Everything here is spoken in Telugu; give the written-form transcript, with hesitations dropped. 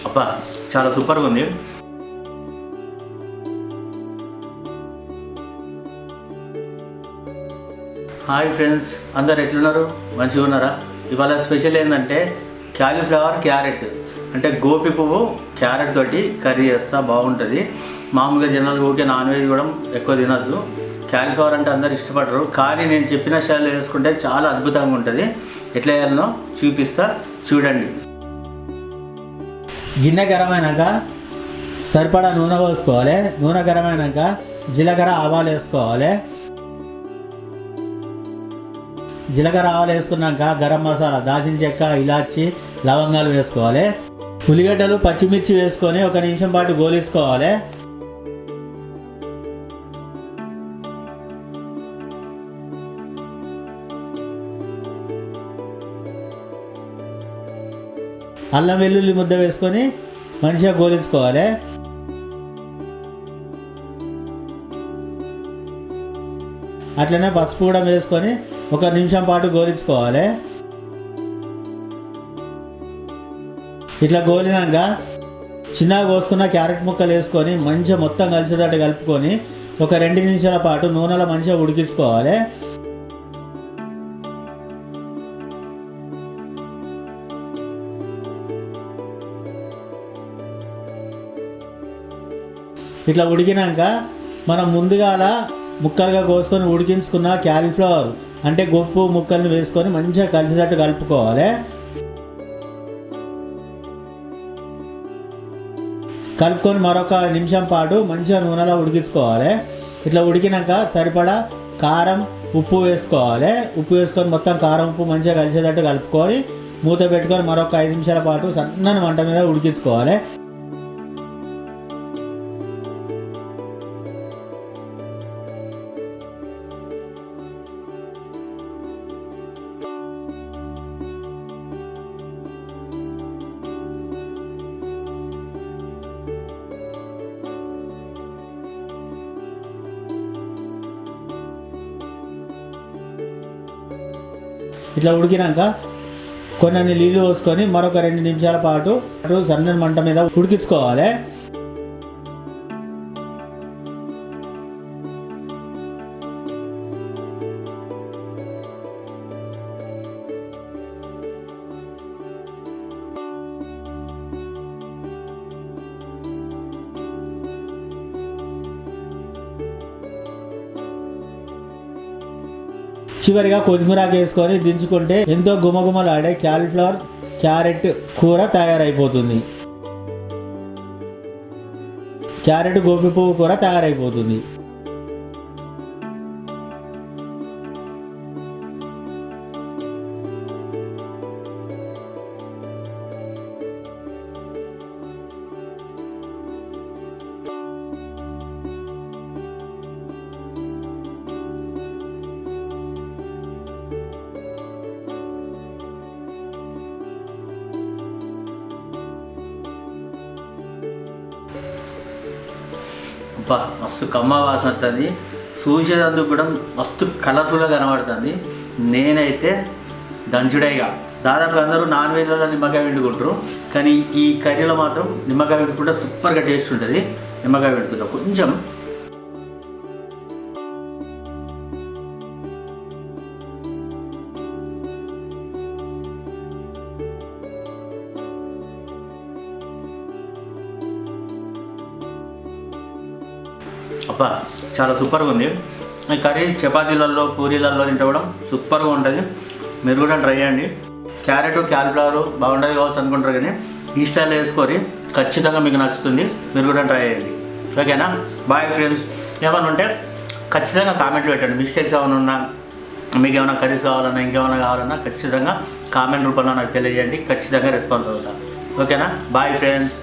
అబ్బా చాలా సూపర్గా ఉంది. హాయ్ ఫ్రెండ్స్, అందరు ఎట్లున్నారు? మంచిగా ఉన్నారా? ఇవాళ స్పెషల్ ఏంటంటే క్యాలీఫ్లవర్ క్యారెట్, అంటే గోపి పువ్వు క్యారెట్ తోటి కర్రీ చేస్తా, బాగుంటుంది. మామూలుగా జనరల్గా ఓకే, నాన్ వెజ్ కూడా ఎక్కువ తినద్దు. క్యాలీఫ్లవర్ అంటే అందరు ఇష్టపడరు, కానీ నేను చెప్పిన స్టైల్లో వేసుకుంటే చాలా అద్భుతంగా ఉంటుంది. ఎట్లా వేయాలనో చూపిస్తా, చూడండి. గిన్నె గరమైనాక సరిపడా నూనె పోసుకోవాలి. నూనె గరమైనాక జీలకర్ర ఆవాలు వేసుకోవాలి. జీలకర్ర ఆవాలు వేసుకున్నాక గరం మసాలా, దాల్చిన చెక్క, ఇలాచి, లవంగాలు వేసుకోవాలి. ఉల్లిగడ్డలు, పచ్చిమిర్చి వేసుకొని 1 నిమిషం పాటు గోలించుకోవాలి. అల్లం వెల్లుల్లి ముద్ద వేసుకొని మంచిగా గోలించుకోవాలి. అట్లనే పసుపు కూడా వేసుకొని 1 నిమిషం పాటు గోలించుకోవాలి. ఇట్లా గోలినాక చిన్నగా కోసుకున్న క్యారెట్ ముక్కలు వేసుకొని మంచిగా మొత్తం కలిసేటట్టు కలుపుకొని 2 నిమిషాల పాటు నూనెలో మంచిగా ఉడికించుకోవాలి. ఇట్లా ఉడికినాక మనం ముందుగా ముక్కలుగా కోసుకొని ఉడికించుకున్న క్యాలీఫ్లవర్ అంటే గొప్పు ముక్కల్ని వేసుకొని మంచిగా కలిసేటట్టు కలుపుకోవాలి. కలుపుకొని మరొక నిమిషం పాటు మంచిగా నూనెలో ఉడికించుకోవాలి. ఇట్లా ఉడికినాక సరిపడా కారం, ఉప్పు వేసుకోవాలి. ఉప్పు వేసుకొని మొత్తం కారం, ఉప్పు మంచిగా కలిసేటట్టు కలుపుకొని మూత పెట్టుకొని మరొక 5 నిమిషాల పాటు సన్నని మంట మీద ఉడికించుకోవాలి. ఇట్లా ఉడికినాక కొన్ని నీళ్ళు పోసుకొని మరొక 2 నిమిషాల పాటు సన్నని మంట మీద ఉడికించుకోవాలి. చివరిగా కొత్తిమీరాకు వేసుకొని దించుకుంటే ఎంతో గుమగుమలాడే క్యాలీఫ్లవర్ క్యారెట్ కూర తయారైపోతుంది. క్యారెట్ గోపి పువ్వు కూర తయారైపోతుంది. అబ్బా మస్తు కమ్మ వాసన వస్తుంది. చూసేదందుకు కూడా మస్తు కలర్ఫుల్గా కనబడుతుంది. నేనైతే దంచుడేగా. దాదాపు అందరూ నాన్ వెజ్లలో నిమ్మకాయ పిండుకుంటారు, కానీ ఈ కర్రీలో మాత్రం నిమ్మకాయ పిండుకుంటే సూపర్గా టేస్ట్ ఉంటుంది. నిమ్మకాయ పిండుతుందా కొంచెం. అబ్బా చాలా సూపర్గా ఉంది. ఈ కర్రీ చపాతీలలో, పూరీలలో తింటే కూడా సూపర్గా ఉంటుంది. మీరు కూడా ట్రై చేయండి. క్యారెట్, క్యాలీఫ్లవర్ బాగుంటుంది కావచ్చు అనుకుంటారు, కానీ ఈ స్టైల్లో వేసుకొని ఖచ్చితంగా మీకు నచ్చుతుంది. మీరు కూడా ట్రై చేయండి. ఓకేనా? Bye friends. ఏమైనా ఉంటే ఖచ్చితంగా కామెంట్లు పెట్టండి. మిస్టేక్స్ ఏమైనా ఉన్నా, మీకు ఏమైనా కర్రీస్ కావాలన్నా, ఇంకేమైనా కావాలన్నా ఖచ్చితంగా కామెంట్ రూపంలో నాకు తెలియజేయండి. ఖచ్చితంగా రెస్పాన్స్ అవుతా. ఓకేనా? Bye friends.